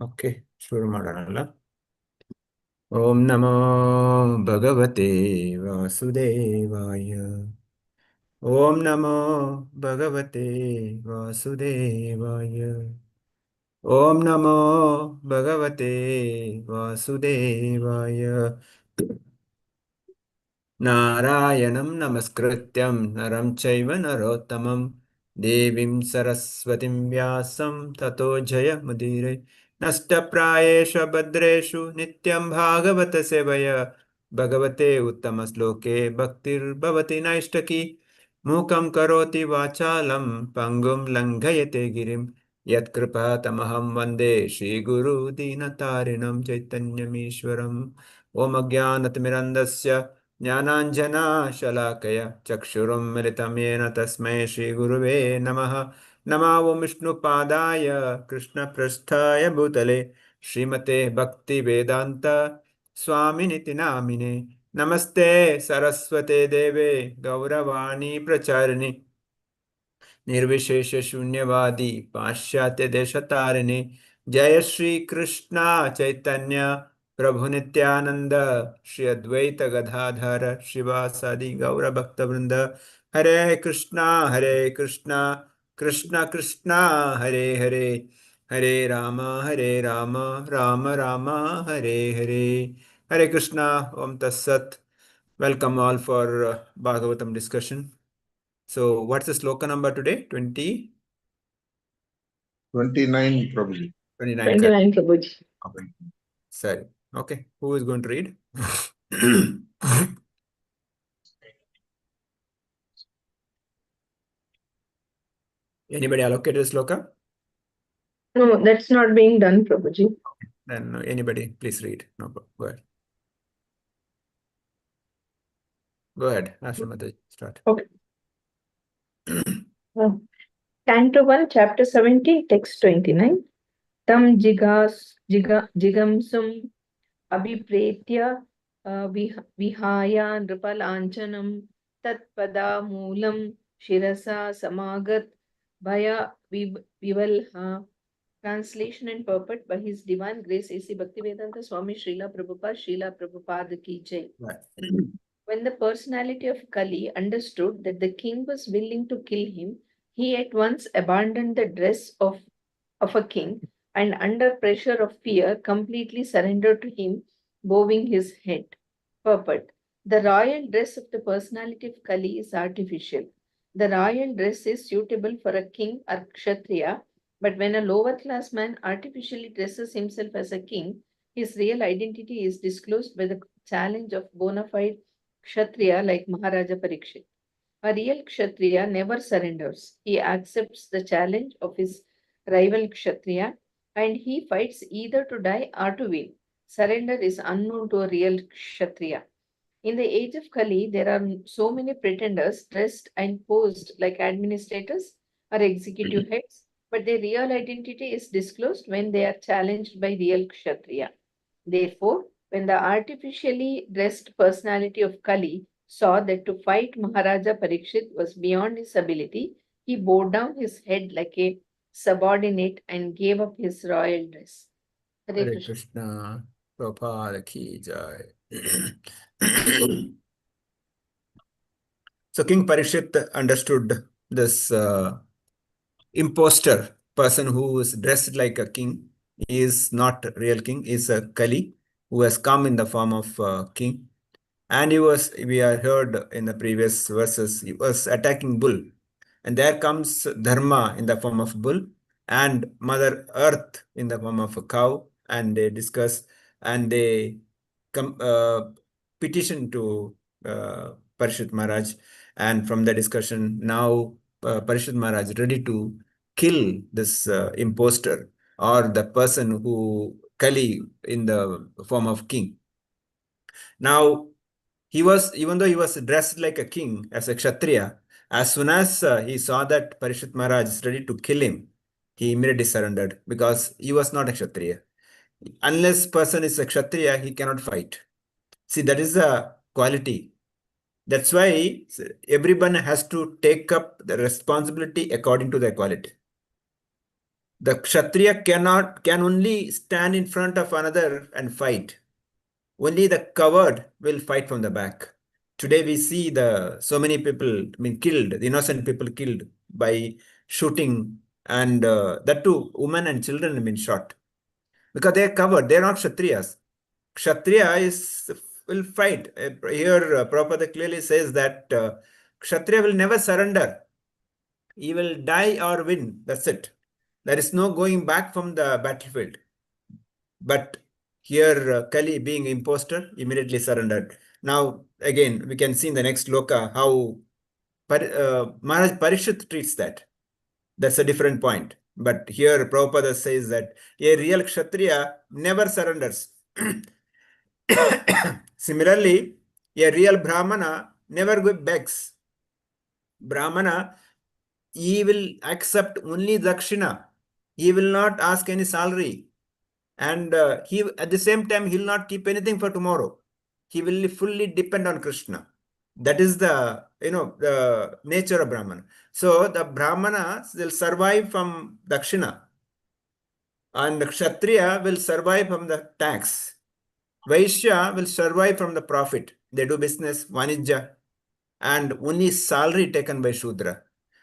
Okay, ಶುರು ಮಾಡೋಣಲ್ಲ. ಓಂ ನಮೋ ಭಗವತೆ ವಾಸುದೇವಾಯ. ಓಂ ನಮೋ ಭಗವತೆ ವಾಸುದೇವಾಯ. ಓಂ ನಮೋ ಭಗವತೆ ವಾಸುದೇವಾಯ. ನಾರಾಯಣಂ ನಮಸ್ಕೃತ್ಯಂ ನರಂ ಚೈವ ನರೋತ್ತಮಂ ದೇವೀಂ ಸರಸ್ವತಿಂ ವ್ಯಾಸಂ ತತೋ ಜಯಮುದೀರये. ನಷ್ಟಪ್ರಾಯೇಷು ಭದ್ರೇಷು ನಿತ್ಯಂ ಭಾಗವತ ಸೇವಯ ಭಗವತೆ ಉತ್ತಮ ಶ್ಲೋಕೆ ಭಕ್ತಿರ್ಭವತಿ ನೈಷ್ಟಕಿ. ಮೂಕಂ ಕರೋತಿ ವಾಚಾಲಂ ಪಂಗುಂ ಲಂಘಯತೆ ಗಿರಿಂ ಯತ್ಕೃಪಾತಮಹಂ ವಂದೇ ಶ್ರೀಗುರು ದೀನತಾರಿಣಂ ಚೈತನ್ಯಮೀಶ್ವರಂ. ಓಂ ಅಜ್ಞಾನತಿಮಿರಂಧಸ್ಯ ಜ್ಞಾನಾಂಜನಶಲಾಕಯ ಚಕ್ಷುರುನ್ಮಿಲಿತಂ ಯೇನ ತಸ್ಮೈ ಶ್ರೀಗುರುವೇ ನಮಃ. ನಮೋ ಓಂ ವಿಷ್ಣುಪಾದಾಯ ಕೃಷ್ಣಪ್ರಸ್ಥಾಯ ಭೂತಲೆ ಶ್ರೀಮತೆ ಭಕ್ತಿವೇದಾಂತ ಸ್ವಾಮಿನಿತಿ ನಾಮಿನೆ. ನಮಸ್ತೆ ಸರಸ್ವತೆ ದೇವೆ ಗೌರವಾಣಿ ಪ್ರಚಾರಿಣಿ ನಿರ್ವಿಶೇಷ ಶೂನ್ಯವಾದಿ ಪಾಶ್ಚಾತ್ಯ ದೇಶತಾರಿಣಿ. ಜಯ ಶ್ರೀ ಕೃಷ್ಣ ಚೈತನ್ಯ ಪ್ರಭು ನಿತ್ಯಾನಂದ ಶ್ರೀ ಅದ್ವೈತ ಗದಾಧರ ಶ್ರೀವಾಸಾದಿ ಗೌರ ಭಕ್ತವೃಂದ. ಹರೇ ಕೃಷ್ಣ ಕೃಷ್ಣ ಕೃಷ್ಣ ಹರೇ ಹರೇ. ಹರೇ ರಾಮ ರಾಮ ರಾಮ ಹರೇ ಹರೇ. ಹರೇ ಕೃಷ್ಣ. ಓಂ ತತ್ಸತ್. Welcome all for Bhagavatam discussion. So, what's the sloka number today? 20? 29, Prabhuji. 29, Prabhuji. Okay. Sorry. Okay. Who is going to read? Anybody allocated sloka? No, that's not being done, Prabhuji. Then anybody, please read. No problem. Go ahead. Go ahead. Ashramata, start. Okay. Canto 1, Chapter 17, Text 29. Tam jigamsum abhipretya vihaya nripalanchanam tatpada moolam shirasa samagat bhaya vivalha. Translation and purport by His Divine Grace A.C. Bhaktivedanta Swami Srila Prabhupada Ki Jai. Right. When the personality of Kali understood that the king was willing to kill him, he at once abandoned the dress of a king and under pressure of fear completely surrendered to him, bowing his head. Purport. The royal dress of the personality of Kali is artificial. The royal dress is suitable for a king or kshatriya, but when a lower class man artificially dresses himself as a king, his real identity is disclosed by the challenge of bona fide kshatriya like Maharaja Parikshit. A real kshatriya never surrenders. He accepts the challenge of his rival kshatriya and he fights either to die or to win. Surrender is unknown to a real kshatriya. In the age of Kali, there are so many pretenders dressed and posed like administrators or executive heads, but their real identity is disclosed when they are challenged by real kshatriya. Therefore, when the artificially dressed personality of Kali saw that to fight Maharaja Parikshit was beyond his ability, he bowed down his head like a subordinate and gave up his royal dress. Hare Hare Krishna. Krishna. Prabhupada ki jai. So King Parikshit understood this imposter person who is dressed like a king. He is not real king. He is a Kali who has come in the form of king. And we have heard in the previous verses, he was attacking bull. And there comes Dharma in the form of bull and Mother Earth in the form of a cow. And they discuss and they petition to Parishit Maharaj. And from the discussion, now Parishit Maharaj ready to kill this imposter or the person who Kali in the form of king. Now, even though he was dressed like a king as a kshatriya, as soon as he saw that Parishit Maharaj is ready to kill him, he immediately surrendered because he was not a kshatriya. Unless person is a kshatriya, he cannot fight. See, that is a quality. That's why everyone has to take up the responsibility according to their quality. The Kshatriya can only stand in front of another and fight. Only the coward will fight from the back. Today we see so many people killed, the innocent people killed by shooting, and that too, women and children have been shot because they are covered. They are not Kshatriyas. Kshatriya will fight. Here, Prabhupada clearly says that Kshatriya will never surrender. He will die or win. That's it. There is no going back from the battlefield. But here, Kali, being imposter, immediately surrendered. Now, again, we can see in the next loka how Maharaj Parishit treats that. That's a different point. But here, Prabhupada says that a real Kshatriya never surrenders. Similarly, a real Brahmana never begs. Brahmana, he will accept only Dakshina. He will not ask any salary. And he at the same time, he will not keep anything for tomorrow. He will fully depend on Krishna. That is the nature of Brahmana. So the Brahmana will survive from Dakshina, and the Kshatriya will survive from the tax. Vaishya will survive from the profit. They do business, Vanijja, and only salary taken by Shudra.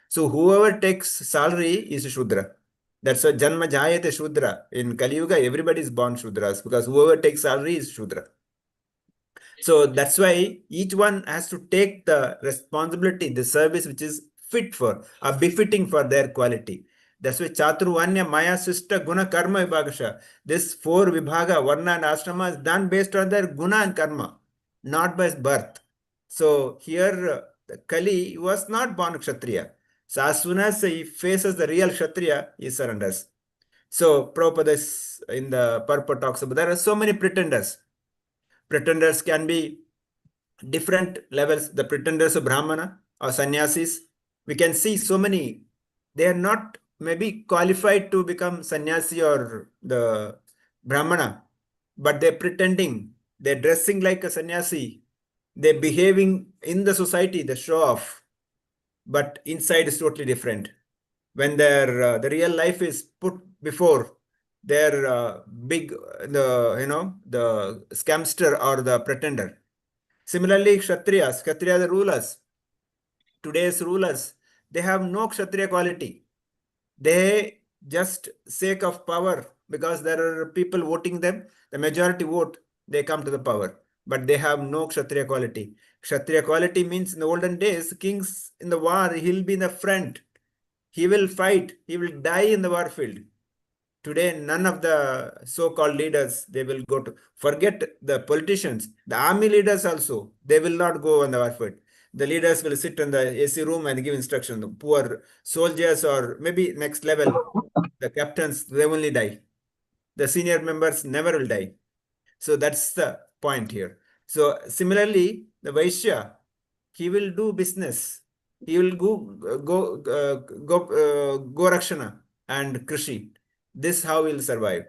So whoever takes salary is Shudra. That's why Janma Jayate Shudra. In Kali Yuga, everybody is born Shudras because whoever takes salary is Shudra. So that's why each one has to take the responsibility, the service which is fit for or befitting for their quality. That's why Chaturvanya, Maya, Sista, Guna, Karma, Vibhagasha. This 4 Vibhaga, Varna and Ashrama is done based on their Guna and Karma, not by birth. So here, Kali was not born Kshatriya. So as soon as he faces the real Kshatriya, he surrenders. So Prabhupada in the purport talks about there are so many pretenders. Pretenders can be different levels. The pretenders of Brahmana or sannyasis, we can see so many. They are not maybe qualified to become sannyasi or the Brahmana, but they're pretending. They're dressing like a sannyasi. They're behaving in the society, the show off, but inside is totally different. When the real life is put before, their big the scamster or the pretender. Similarly, Kshatriya the rulers, today's rulers, they have no Kshatriya quality. They just sake of power because there are people voting them, the majority vote, they come to the power, but they have no Kshatriya quality. Kshatriya quality means in the olden days, kings in the war, he'll be in the front. He will fight. He will die in the war field. Today, none of the so-called leaders, they will go to, forget the politicians, the army leaders also, they will not go on the war field. The leaders will sit in the AC room and give instruction. The poor soldiers or maybe next level, the captains, they only die. The senior members never will die. So that's the point here. So similarly, the Vaishya, he will do business. He will go Rakshana and Krishi. This how he will survive.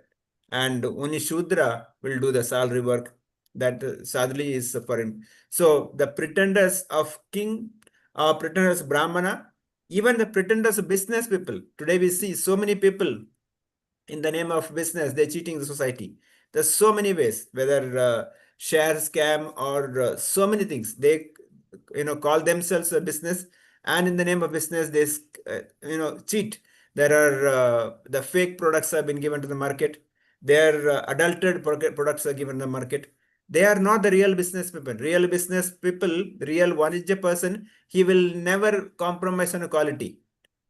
And only Shudra will do the salary work that sadly is for him. So the pretenders of king, pretenders Brahmana, even the pretenders of business people. Today we see so many people in the name of business, they're cheating the society. There's so many ways, whether share scam or so many things. They call themselves a business, and in the name of business they cheat. There are the fake products have been given to the market. Their adulterated products are given to the market. They are not the real business people. Real business people, real Vanijja person, he will never compromise on quality.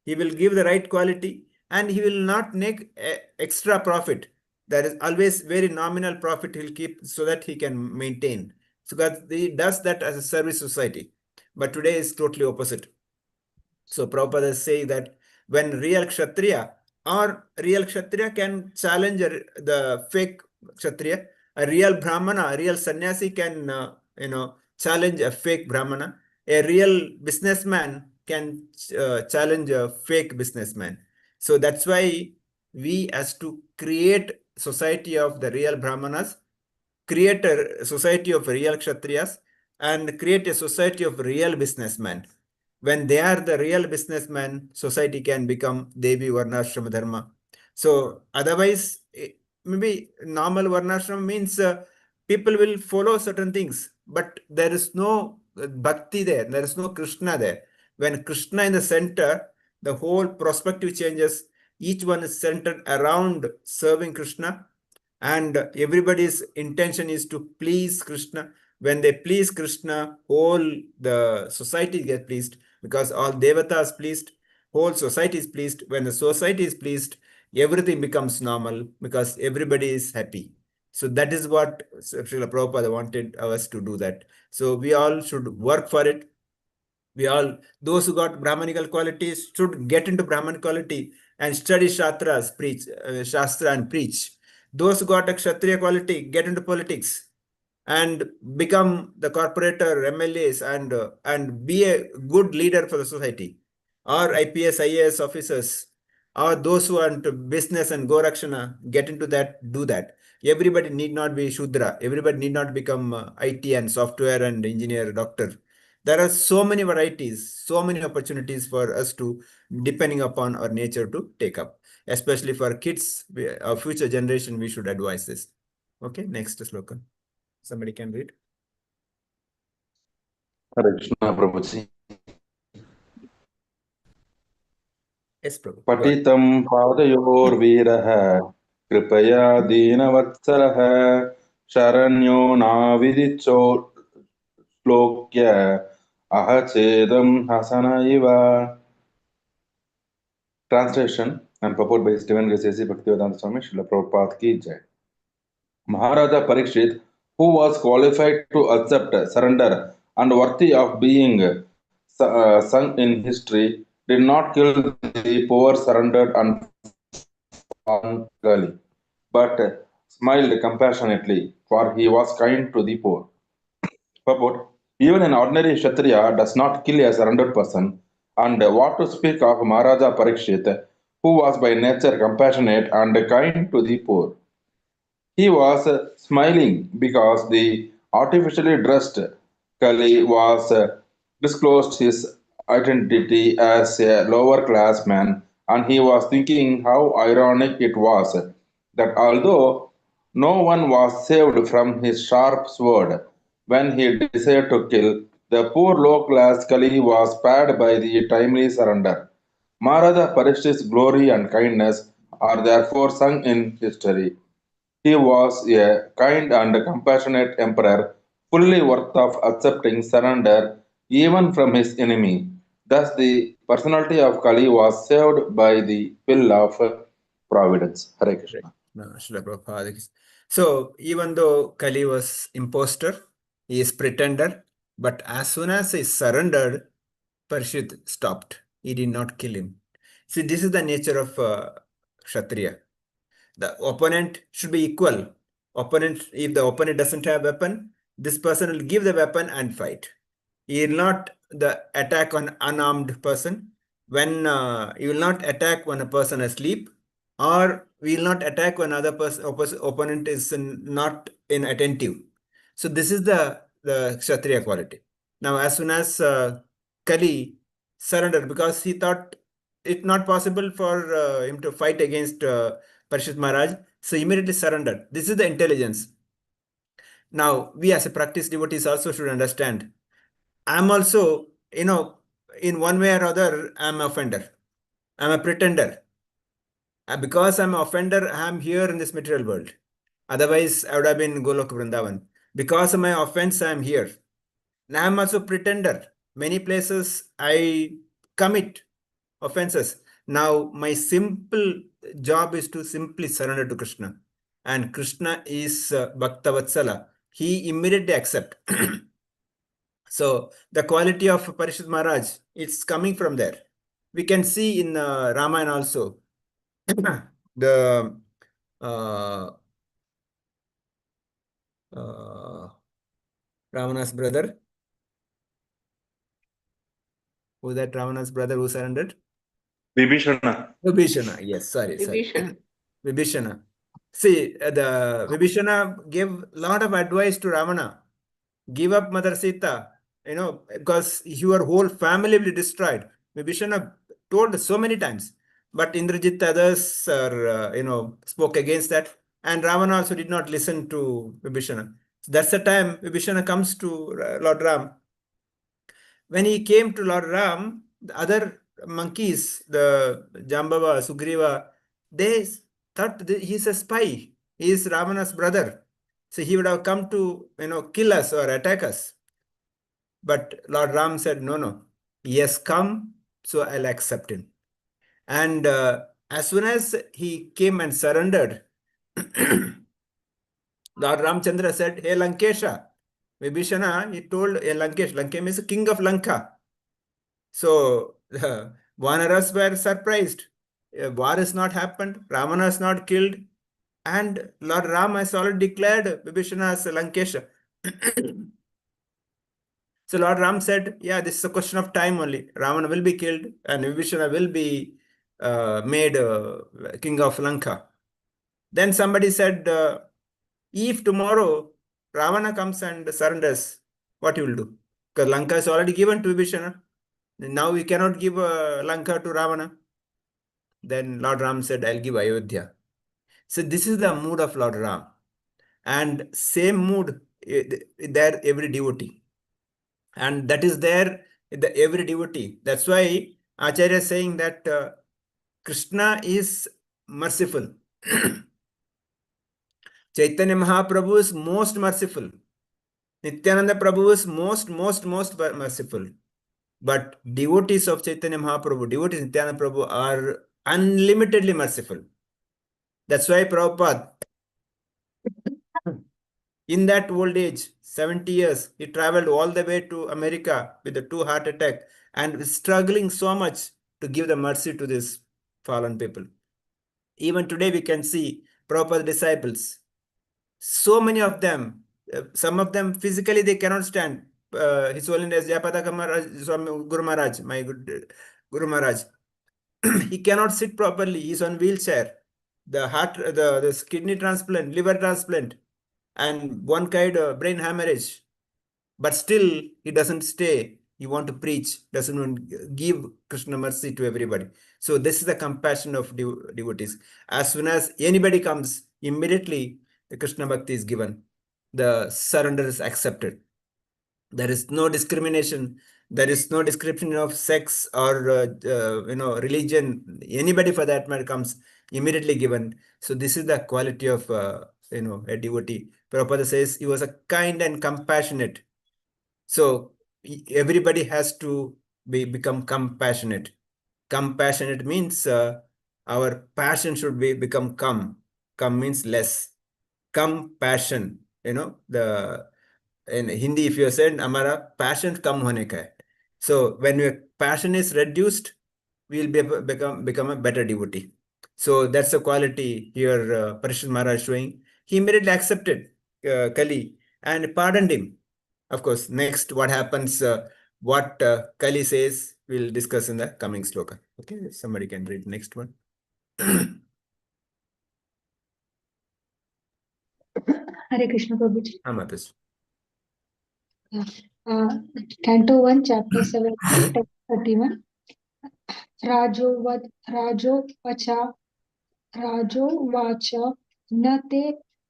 He will give the right quality and he will not make extra profit. There is always very nominal profit he'll keep so that he can maintain. So that he does that as a service society. But today is totally opposite. So Prabhupada is saying that when real Kshatriya or real Kshatriya can challenge the fake Kshatriya, a real Brahmana, a real sannyasi can challenge a fake Brahmana. A real businessman can challenge a fake businessman. So that's why we has to create society of the real Brahmanas, create a society of real Kshatriyas, and create a society of real businessmen. When they are the real businessmen, society can become Devi Varnashrama Dharma. So otherwise, maybe normal varnashram means people will follow certain things, but there is no bhakti there. There is no Krishna there. When Krishna in the center, the whole perspective changes. Each one is centered around serving Krishna, and everybody's intention is to please Krishna. When they please Krishna, whole the society gets pleased because all devatas pleased, whole society is pleased. When the society is pleased, everything becomes normal because everybody is happy. So that is what Srila Prabhupada wanted us to do that. So we all should work for it. We all, those who got Brahmanical qualities should get into Brahman quality and study Shastra and preach. Those who got a Kshatriya quality, get into politics and become the corporator, MLAs, and be a good leader for the society, or IPS, IAS officers, or those who are into business and Gorakshana, get into that, do that. Everybody need not be Shudra. Everybody need not become IT and software and engineer, doctor. There are so many varieties, so many opportunities for us to, depending upon our nature, to take up. Especially for kids, our future generation, we should advise this. Okay, next sloka. Somebody can read. Hare Krishna, Prabhuji. Yes, Prabhu. पठितं पादयोर्वीरः कृपया दीनवत्सलः शरण्यो नाविदिचो श्लोक्य अहचेदं हसन इव. Translation and purport by His Divine Grace A.C. Bhaktivedanta Swami Srila Prabhupada Ki Jai. Maharaja Parikshit, who was qualified to accept surrender and worthy of being sung in history, did not kill the poor surrendered and fallen girl, but smiled compassionately, for he was kind to the poor. Purport: even an ordinary Kshatriya does not kill a surrendered person, and what to speak of Maharaja Parikshit, who was by nature compassionate and kind to the poor. He was smiling because the artificially dressed Kali was disclosed his identity as a lower class man, and he was thinking how ironic it was that although no one was saved from his sharp sword when he decided to kill, the poor low class Kali was spared by the timely surrender. Maharaja Parikshit's glory and kindness are therefore sung in history. He was a kind and compassionate emperor, fully worth of accepting surrender even from his enemy. Thus, the personality of Kali was saved by the will of providence. Hare Right. Krishna. No, Srila Prabhupada. So even though Kali was imposter, he is pretender, but as soon as he surrendered, Parishit stopped. He did not kill him. See, this is the nature of Kshatriya. The opponent should be equal. If the opponent doesn't have weapon, this person will give the weapon and fight. He will not the attack on unarmed person. When he will not attack when a person is asleep, or we will not attack when other person opponent is not inattentive. So this is the Kshatriya quality. Now, as soon as Kali surrendered, because he thought it not possible for him to fight against Parishit Maharaj, so immediately surrendered. This is the intelligence. Now, we as a practice devotees also should understand. I'm also, in one way or other, I'm an offender. I'm a pretender. Because I'm an offender, I'm here in this material world. Otherwise, I would have been in Golok Vrindavan. Because of my offense, I'm here. Now I'm also pretender. Many places I commit offenses. Now my simple job is to simply surrender to Krishna. And Krishna is Bhakta Vatsala. He immediately accepts. So the quality of Parishit Maharaj, it's coming from there. We can see in Ramayana also. The Ravana's brother. Who's that Ravana's brother who surrendered? Vibhishana. Vibhishana. Yes, sorry. Vibhishana. Vibhishana. See, the Vibhishana gave a lot of advice to Ravana. Give up Mother Sita, because your whole family will be destroyed. Vibhishana told so many times. But Indrajit, others are, spoke against that. And Ravana also did not listen to Vibhishana. So that's the time Vibhishana comes to Lord Ram. When he came to Lord Ram, the other monkeys, the Jambava, Sugriva, they thought he's a spy. He is Ravana's brother. So he would have come to, kill us or attack us. But Lord Ram said, no, no, he has come, so I'll accept him. And as soon as he came and surrendered, Lord Ramchandra said, hey Lankesha, Vibhishana, he told, hey Lankesh, Lanka means king of Lanka. So the Vanaras were surprised. War has not happened, Ravana has not killed, and Lord Ram has already declared Vibhishana as Lankesha. So Lord Ram said, yeah, this is a question of time only. Ravana will be killed and Vibhishana will be made king of Lanka. Then somebody said, if tomorrow Ravana comes and surrenders, what you will do? Because Lanka is already given to Vibhishana. Now we cannot give Lanka to Ravana. Then Lord Ram said, I'll give Ayodhya. So this is the mood of Lord Ram. And same mood there every devotee. And that is there every devotee. That's why Acharya is saying that Krishna is merciful. Chaitanya Mahaprabhu is most merciful. Nityananda Prabhu is most merciful. But devotees of Chaitanya Mahaprabhu, devotees of Nityananda Prabhu are unlimitedly merciful. That's why Prabhupada, in that old age, 70 years, he traveled all the way to America with a 2 heart attack and struggling so much to give the mercy to these fallen people. Even today we can see Prabhupada's disciples. So many of them, some of them physically they cannot stand. His Holiness Jayapataka Maharaj, Guru Maharaj, my good Guru Maharaj, he cannot sit properly. He's on wheelchair. The heart, the kidney transplant, liver transplant, and one kind of brain hemorrhage. But still, he doesn't stay. He want to preach, doesn't want to give Krishna mercy to everybody. So this is the compassion of devotees. As soon as anybody comes, immediately the Krishna Bhakti is given. The surrender is accepted. There is no discrimination. There is no description of sex or religion. Anybody for that matter comes immediately given. So this is the quality of a devotee. Prabhupada says he was a kind and compassionate. So everybody has to become compassionate. Compassionate means our passion should become come. Come means less. Compassion. The in Hindi, if you said, "Amara passion kam hone ka hai." So when your passion is reduced, we will become a better devotee. So that's the quality here Parishad Maharaj showing. He immediately accepted Kali and pardoned him. Of course, next what happens, what Kali says, we'll discuss in the coming sloka. Okay, somebody can read next one. Hare Krishna Prabhuji. Amatas. Canto 1, Chapter 7, Text 31. Rajovacha न ते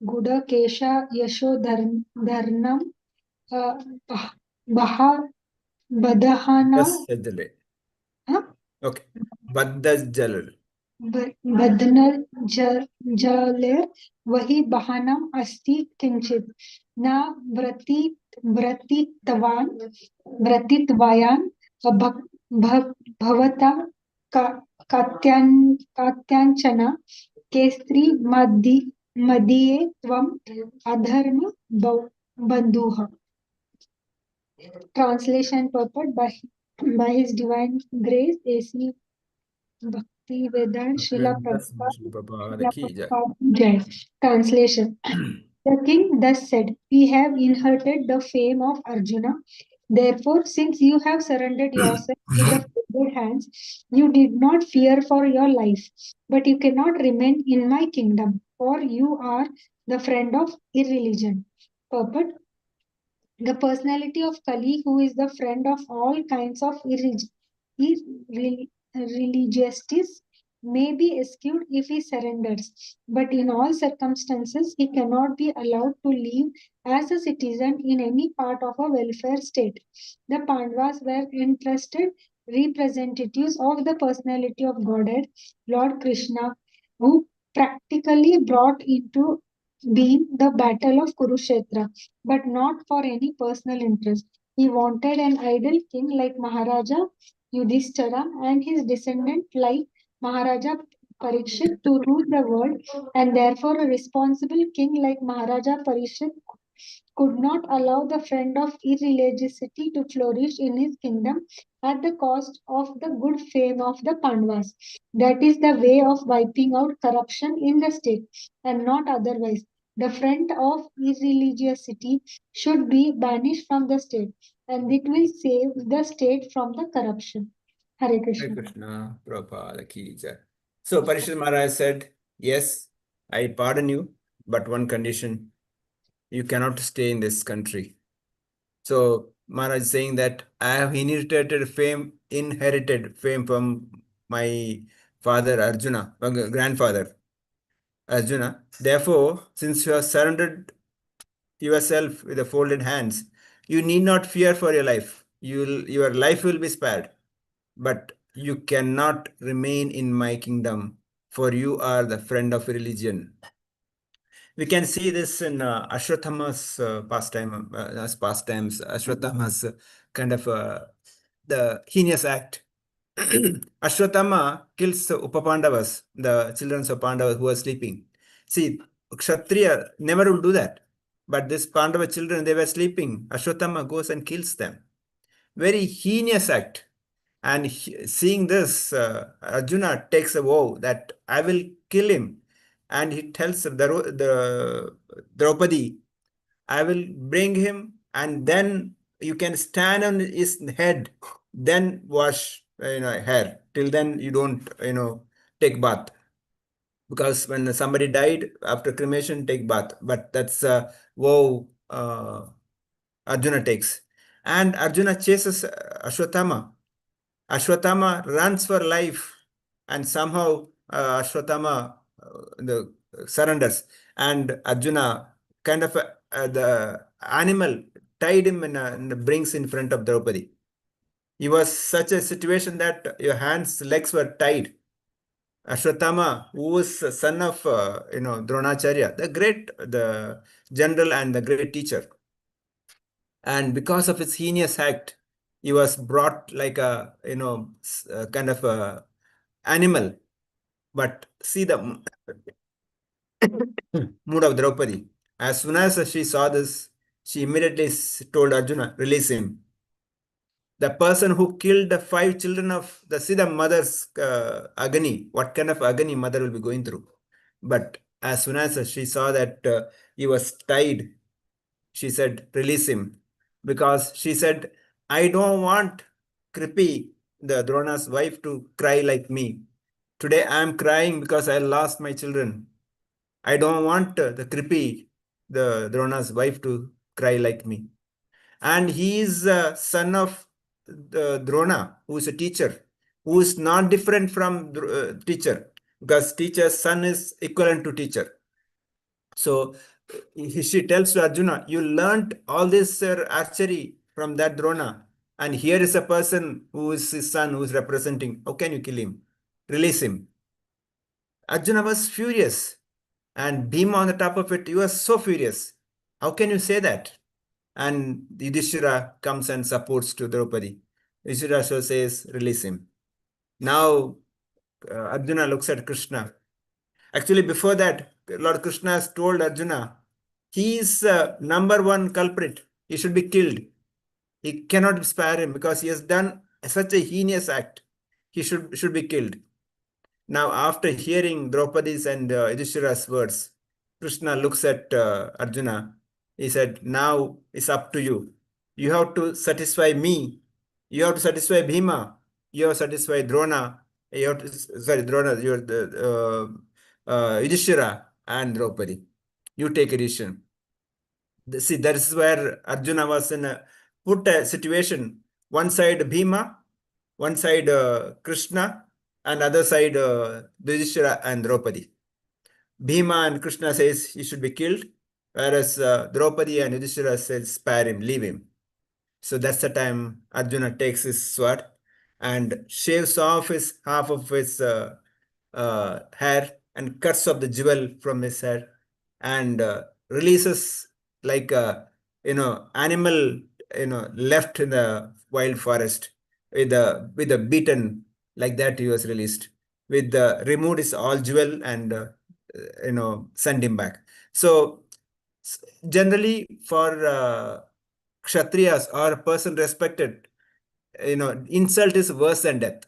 Gudakesh यशोधर्नम बदहानाम Okay. Baddajjalal. बदनल जले वही बहानम अस्ति किंचित न व्रतित्वायान भवता कात्यांचना के स्त्री मदीये त्वम अधर्म बंधुः. Translation purport by His Divine Grace A.C. Bhakti Vedanta Srila Prabhupada Jai. Translation. The king thus said, "We have inherited the fame of Arjuna. Therefore, since you have surrendered yourself to the favored hands, you did not fear for your life. But you cannot remain in my kingdom, for you are the friend of irreligion." Purport. The personality of Kali, who is the friend of all kinds of religiosities, may be rescued if he surrenders, but in all circumstances he cannot be allowed to live as a citizen in any part of a welfare state. The Pandavas were entrusted representatives of the personality of Godhead, Lord Krishna, who practically brought into being the battle of Kurukshetra, but not for any personal interest. He wanted an ideal king like Maharaja Yudhishthira and his descendant like Maharaja Parikshit to rule the world, and therefore a responsible king like Maharaja Parikshit could not allow the friend of irreligiosity to flourish in his kingdom at the cost of the good fame of the Pandavas. That is the way of wiping out corruption in the state, and not otherwise. The friend of irreligiosity should be banished from the state, and it will save the state from the corruption. Hare Hare Krishna. Krishna, Prabhupada ki jai. So Parishad Maharaj said, yes, I pardon you, but one condition, you cannot stay in this country. So Maharaj is saying that I have inherited fame from my father Arjuna, grandfather Arjuna. Therefore, since you have surrendered yourself with the folded hands, you need not fear for your life. Your life will be spared, but you cannot remain in my kingdom, for you are the friend of religion. We can see this in Ashwatthama's pastimes, Ashwatthama's kind of the heinous act. Ashwatthama kills Upapandavas, the children of Pandavas who are sleeping. See, Kshatriya never will do that. But this Pandava children, they were sleeping. Ashwatthama goes and kills them. Very heinous act. And seeing this, Arjuna takes a vow that I will kill him. And he tells the Draupadi, I will bring him, and then you can stand on his head, then wash hair. Till then, you don't take bath, because when somebody died after cremation, take bath. But that's vow Arjuna takes, and Arjuna chases Ashwatthama. Ashwatthama runs for life, and somehow Ashwatthama surrenders, and Arjuna kind of the animal tied him and brings in front of Draupadi. It was such a situation that your hands, legs were tied. Ashwatthama, who was son of Dronacharya, the general and the great teacher, and because of his heinous act, he was brought like a kind of a animal. But see the mood of Draupadi. As soon as she saw this, she immediately told Arjuna, release him. The person who killed the 5 children of see the mother's agony, what kind of agony mother will be going through. But as soon as she saw that he was tied, she said, release him. Because she said, I don't want Kripi, the Drona's wife, to cry like me. Today I am crying because I lost my children. I don't want the Kripi, the Drona's wife, to cry like me. And he is a son of the Drona, who is a teacher, who is not different from teacher, because teacher's son is equivalent to teacher. So she tells to Arjuna, you learnt all this archery from that Drona, and here is a person who is his son, who is representing. How can you kill him? Release him. Arjuna was furious, and Bhima on the top of it, he was so furious. How can you say that? And Yudhishthira comes and supports to Draupadi. Yudhishthira also says, release him. Now Arjuna looks at Krishna. Actually, before that, Lord Krishna has told Arjuna, he is number one culprit. He should be killed. He cannot spare him because he has done such a heinous act. He should be killed. Now, after hearing Draupadi's and Yudhishthira's words, Krishna looks at Arjuna. He said, now it's up to you. You have to satisfy me. You have to satisfy Bhima. You have to satisfy Drona. You have to, sorry, Drona, you're the Yudhishthira and Draupadi. You take a decision. See, that is where Arjuna was in a put a situation. One side Bhima, one side Krishna, and other side Yudhishthira and Draupadi. Bhima and Krishna says he should be killed, whereas Draupadi and Yudhishthira says spare him, leave him. So that's the time Arjuna takes his sword and shaves off his half of his hair and cuts off the jewel from his hair and releases like a animal left in the wild forest with a beaten, like that he was released with the removed his all jewel and send him back. So generally for kshatriyas or a person respected, insult is worse than death.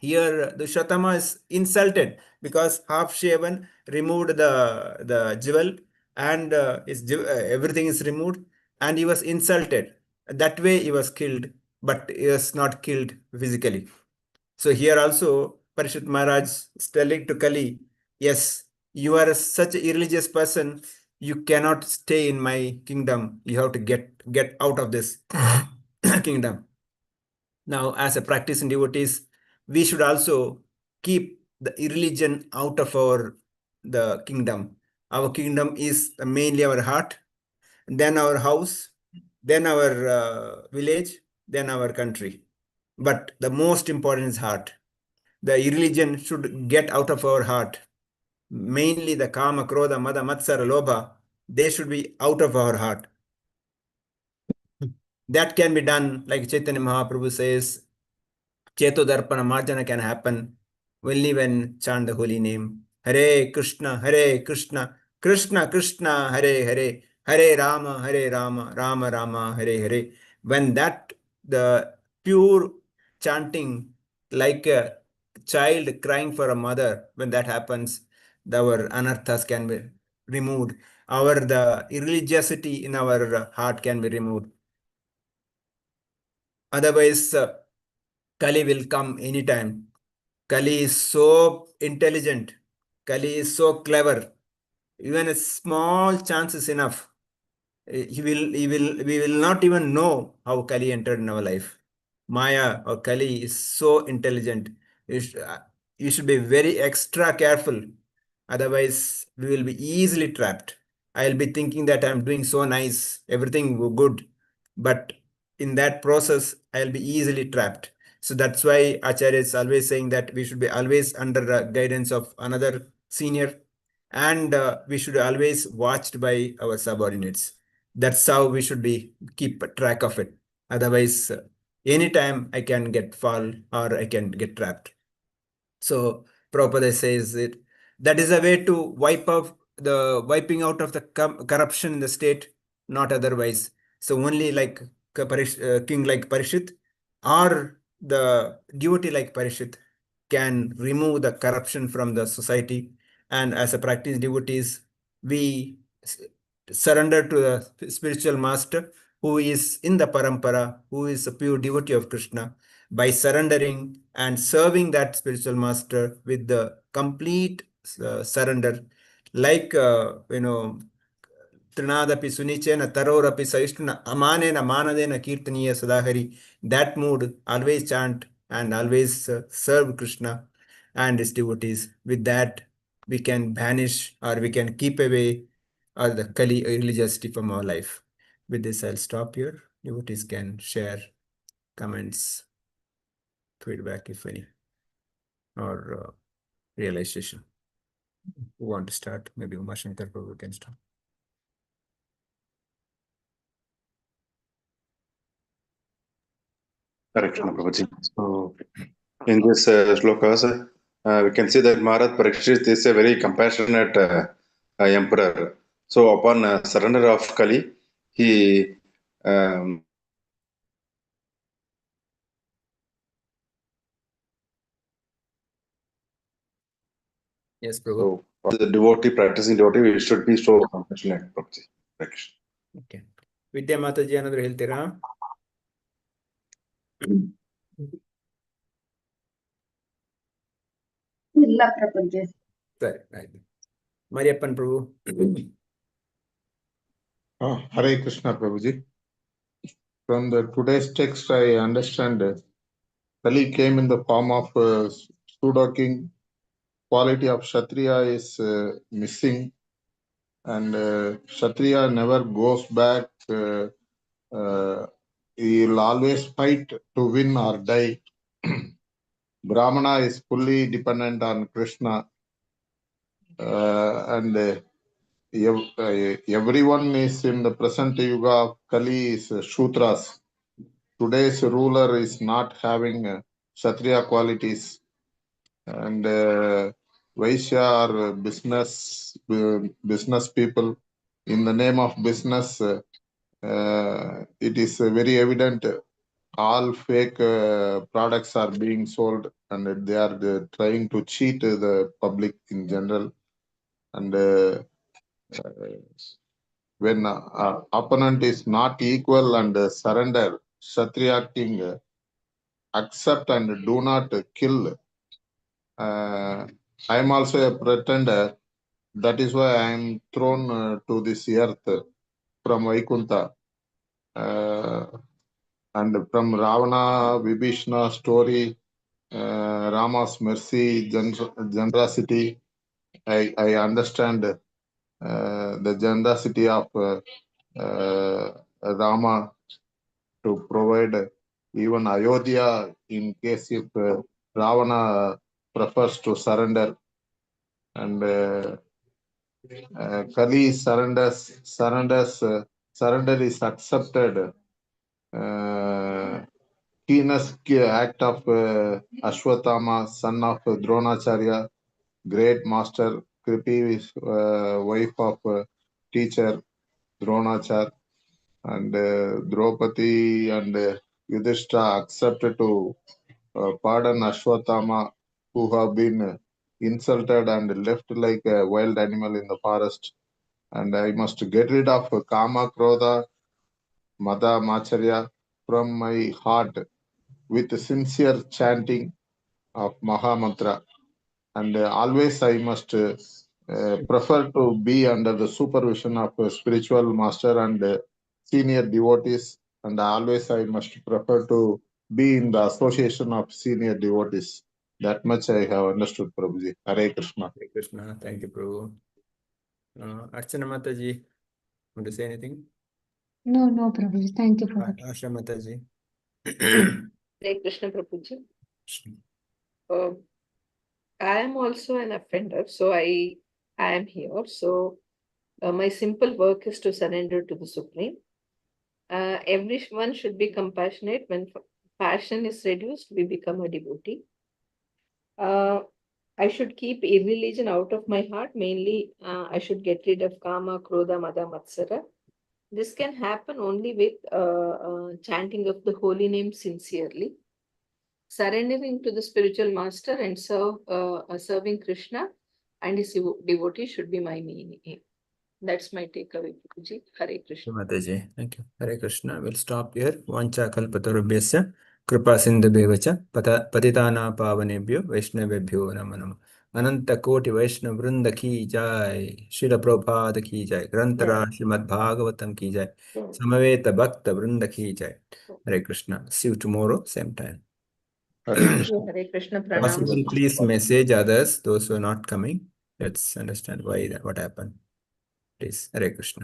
Here the Shatama is insulted because half shaven, removed the jewel, and everything is removed, and he was insulted. That way he was killed, but he was not killed physically. So here also Parishit Maharaj is telling to Kali, yes, you are such a irreligious person, you cannot stay in my kingdom. You have to get out of this kingdom. Now, as a practicing devotees, we should also keep the irreligion out of the kingdom. Our kingdom is mainly our heart, then our house, then our village, then our country. But the most important is heart. The irreligion should get out of our heart. Mainly the kama, krodha, mada, matsara, lobha, they should be out of our heart. That can be done, like Chaitanya Mahaprabhu says, Cheto Darpana Marjana can happen only when chant the holy name. Hare Krishna, Krishna Krishna, Hare Hare, Hare Rama, Rama Rama, Hare Hare. When the pure chanting, like a child crying for a mother, when that happens, our anarthas can be removed. The irreligiosity in our heart can be removed. Otherwise, Kali will come anytime. Kali is so intelligent. Kali is so clever. Even a small chance is enough. We will not even know how Kali entered in our life. Maya or Kali is so intelligent. You should be very extra careful. Otherwise, we will be easily trapped. I'll be thinking that I'm doing so nice, everything good. But in that process, I'll be easily trapped. So that's why Acharya is always saying that we should be always under the guidance of another senior, and we should always watched by our subordinates. That's how we should be keep track of it. Otherwise, anytime I can get fall or I can get trapped. So Prabhupada says it that is a way to wiping out of the corruption in the state, not otherwise. So only like king like Parishit or the devotee like Parishit can remove the corruption from the society. And as a practice devotees, we surrender to the spiritual master who is in the parampara, who is a pure devotee of Krishna. By surrendering and serving that spiritual master with the complete surrender, like Trinadapi Sunichena Tarorapi Saishtuna Amanena Manadena Kirtaniya Sadahari, that mood always chant and always serve Krishna and his devotees. With that, we can banish or we can keep away all the Kali religiosity from our life. With this, I'll stop here. Devotees can share comments, feedback, if any, or realization. Who want to start? Maybe Umashankar Prabhu can start. Correction, Prabhuji. So, in this shlokas, we can see that Maharaj Parikshit is a very compassionate emperor. So, upon surrender of Kali, he Yes, Prabhu. So, the devotee, practicing devotee, we should be so compassionate, Prabhuji. Correction. Okay. Vidya Mataji ಏನಾದ್ರು ಹೇಳ್ತೀರಾ? ಇಲ್ಲ ಪ್ರಪಂಚ. ಸರಿ, ಆಯ್ತು. ಮರಿಯಪ್ಪನ್ ಪ್ರಭು. Hare Krishna Prabhuji. From the today's text, I understand Kali came in the form of pseudo king. Quality of Kshatriya is missing, and Kshatriya never goes back. He'll always fight to win or die. Brahmana is fully dependent on Krishna, and everyone is in the present yuga of Kali is Shudras. Today's ruler is not having Kshatriya qualities, and Vaishya are business people. In the name of business, it is very evident all fake products are being sold, and they are trying to cheat the public in general. And when opponent is not equal and surrender, Kshatriya king accept and do not kill. I am also a pretender. That is why I am thrown to this earth from Vaikunta. And from Ravana, Vibhishana story, Rama's mercy, generosity, I understand the generosity of Rama to provide even Ayodhya in case if Ravana prefers to surrender, and Kali surrender is accepted. Heinous act of Ashwatthama, son of Dronacharya, great master. Kripi is wife of teacher Dronacharya, and Draupadi and Yudhishthira accepted to pardon Ashwatthama, who have been insulted and left like a wild animal in the forest. And I must get rid of Kama, Krodha, Mada, Macharya from my heart with sincere chanting of Mahamantra. And always I must prefer to be under the supervision of a spiritual master and senior devotees. And always I must prefer to be in the association of senior devotees. That much I have understood, Prabhuji. Hare Krishna. Hare Krishna. Thank you, Prabhu. Archana Mataji, want to say anything? No, Prabhuji. Thank you for that. Asha Mataji. Hare Krishna Prabhuji. I am also an offender, so I am here. So my simple work is to surrender to the Supreme. Everyone should be compassionate. When passion is reduced, we become a devotee. I should keep irreligion out of my heart. Mainly, I should get rid of Kama, Krodha, Mada, Matsara. This can happen only with chanting of the holy name sincerely. Surrendering to the spiritual master and serving Krishna and his devotee should be my main aim. That's my takeaway, Prabhuji. Hare Krishna. Mataji, thank you. Hare Krishna. We'll stop here. Vancha kalpatarubhyasya kripa sindhubhyevacha patitana pavanebhyo vaishnavebhyo namo namo. Ananta koti vaishnav vrinda ki jai. Srila Prabhupada ki jai. Grantara Srimad Bhagavatam ki jai. Samaveta Bhakta vrinda ki jai. Hare Krishna. See you tomorrow, same time. Hare Krishna. Hare Krishna. Pranam. Possible, please message others, those who are not coming. Let's understand why that, what happened. Please. Hare Krishna.